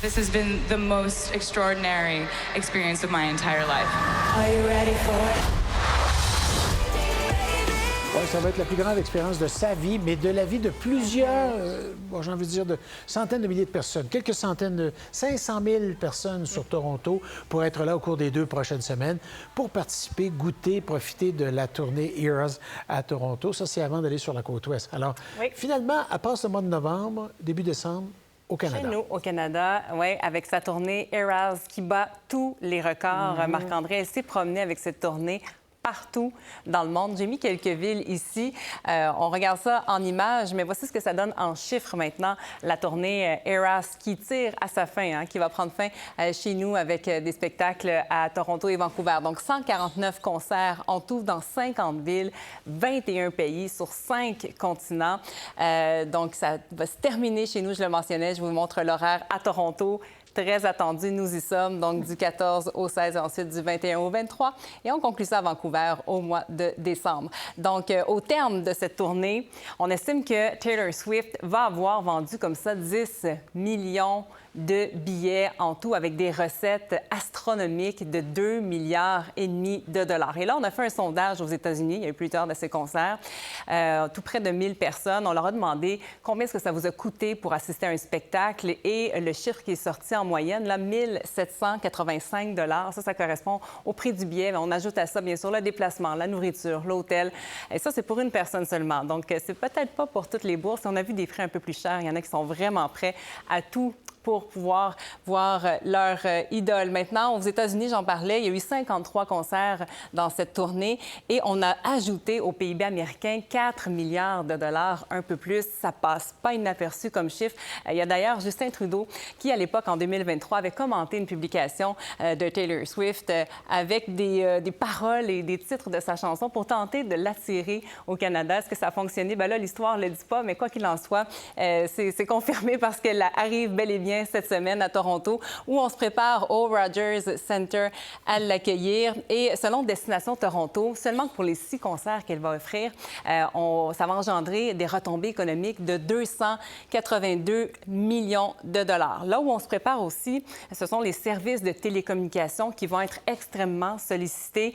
This has been the most extraordinary experience of my entire life. Are you ready for it? Ouais, ça va être la plus grande expérience de sa vie, mais de la vie de plusieurs, j'ai envie de dire, de centaines de milliers de personnes. Quelques centaines, 500 000 personnes sur Toronto pour être là au cours des 2 prochaines semaines pour participer, goûter, profiter de la tournée Eras à Toronto. Ça, c'est avant d'aller sur la côte ouest. Alors, finalement, à part ce mois de novembre, début décembre, au Canada. Chez nous, au Canada, oui, avec sa tournée Eras qui bat tous les records. Marc-André, elle s'est promenée avec cette tournée partout dans le monde. J'ai mis quelques villes ici. On regarde ça en images, mais voici ce que ça donne en chiffres maintenant. La tournée Eras qui tire à sa fin, qui va prendre fin chez nous avec des spectacles à Toronto et Vancouver. Donc, 149 concerts en tout dans 50 villes, 21 pays sur 5 continents. Donc, ça va se terminer chez nous, je le mentionnais. Je vous montre l'horaire à Toronto. Très attendu, nous y sommes, donc du 14 au 16 et ensuite du 21 au 23. Et on conclut ça à Vancouver au mois de décembre. Donc, au terme de cette tournée, on estime que Taylor Swift va avoir vendu comme ça 10 millions de billets en tout, avec des recettes astronomiques de 2,5 milliards de dollars. Et là, on a fait un sondage aux États-Unis, il y a eu plusieurs de ces concerts, tout près de 1000 personnes. On leur a demandé combien est-ce que ça vous a coûté pour assister à un spectacle et le chiffre qui est sorti en moyenne, là, 1 785 dollars. Ça correspond au prix du billet. On ajoute à ça, bien sûr, le déplacement, la nourriture, l'hôtel. Et ça, c'est pour une personne seulement. Donc, c'est peut-être pas pour toutes les bourses. On a vu des frais un peu plus chers. Il y en a qui sont vraiment prêts à tout pour pouvoir voir leur idole. Maintenant, aux États-Unis, j'en parlais, il y a eu 53 concerts dans cette tournée et on a ajouté au PIB américain 4 milliards de dollars, un peu plus. Ça passe pas inaperçu comme chiffre. Il y a d'ailleurs Justin Trudeau qui, à l'époque, en 2023, avait commenté une publication de Taylor Swift avec des paroles et des titres de sa chanson pour tenter de l'attirer au Canada. Est-ce que ça a fonctionné? Bien là, l'histoire ne le dit pas, mais quoi qu'il en soit, c'est confirmé parce qu'elle arrive bel et bien cette semaine à Toronto, où on se prépare au Rogers Centre à l'accueillir. Et selon Destination Toronto, seulement pour les 6 concerts qu'elle va offrir, ça va engendrer des retombées économiques de 282 millions de dollars. Là où on se prépare aussi, ce sont les services de télécommunications qui vont être extrêmement sollicités.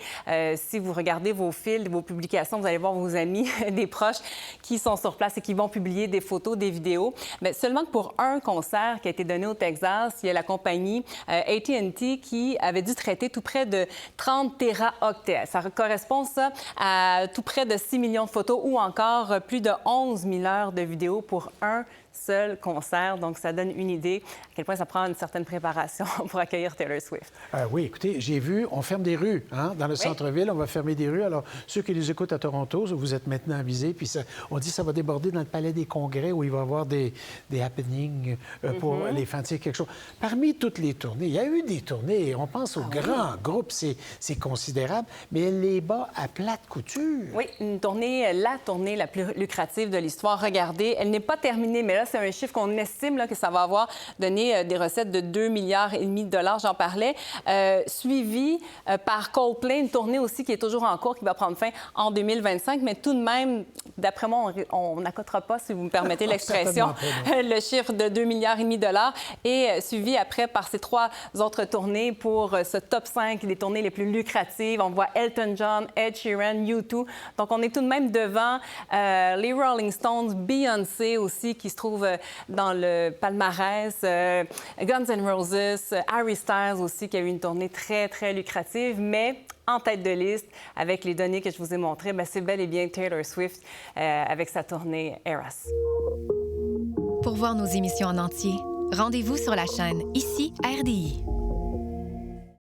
Si vous regardez vos fils, vos publications, vous allez voir vos amis, des proches qui sont sur place et qui vont publier des photos, des vidéos. Mais seulement que pour un concert qui a été donné au Texas, il y a la compagnie AT&T qui avait dû traiter tout près de 30 téraoctets. Ça correspond, ça, à tout près de 6 millions de photos ou encore plus de 11 000 heures de vidéos pour un seul concert. Donc, ça donne une idée à quel point ça prend une certaine préparation pour accueillir Taylor Swift. Oui, écoutez, j'ai vu, on ferme des rues dans le centre-ville. On va fermer des rues. Alors, ceux qui nous écoutent à Toronto, vous êtes maintenant avisés. Puis on dit que ça va déborder dans le Palais des Congrès où il va y avoir des happenings pour les fans. C'est quelque chose. Parmi toutes les tournées, il y a eu des tournées. On pense aux grands groupes, c'est considérable, mais elle les bat à plate couture. Oui, une tournée, la tournée la plus lucrative de l'histoire. Regardez, elle n'est pas terminée, mais là, c'est un chiffre qu'on estime là, que ça va avoir donné des recettes de 2,5 milliards de dollars, j'en parlais, suivi par Coldplay, une tournée aussi qui est toujours en cours, qui va prendre fin en 2025, mais tout de même, d'après moi, on n'accotera pas, si vous me permettez l'expression, le chiffre de 2,5 milliards de dollars, et suivi après par ces 3 autres tournées pour ce top 5 des tournées les plus lucratives. On voit Elton John, Ed Sheeran, U2. Donc, on est tout de même devant les Rolling Stones, Beyoncé aussi, qui se trouve dans le palmarès, Guns N' Roses, Harry Styles aussi, qui a eu une tournée très, très lucrative, mais en tête de liste, avec les données que je vous ai montrées, c'est bel et bien Taylor Swift avec sa tournée Eras. Pour voir nos émissions en entier, rendez-vous sur la chaîne Ici RDI.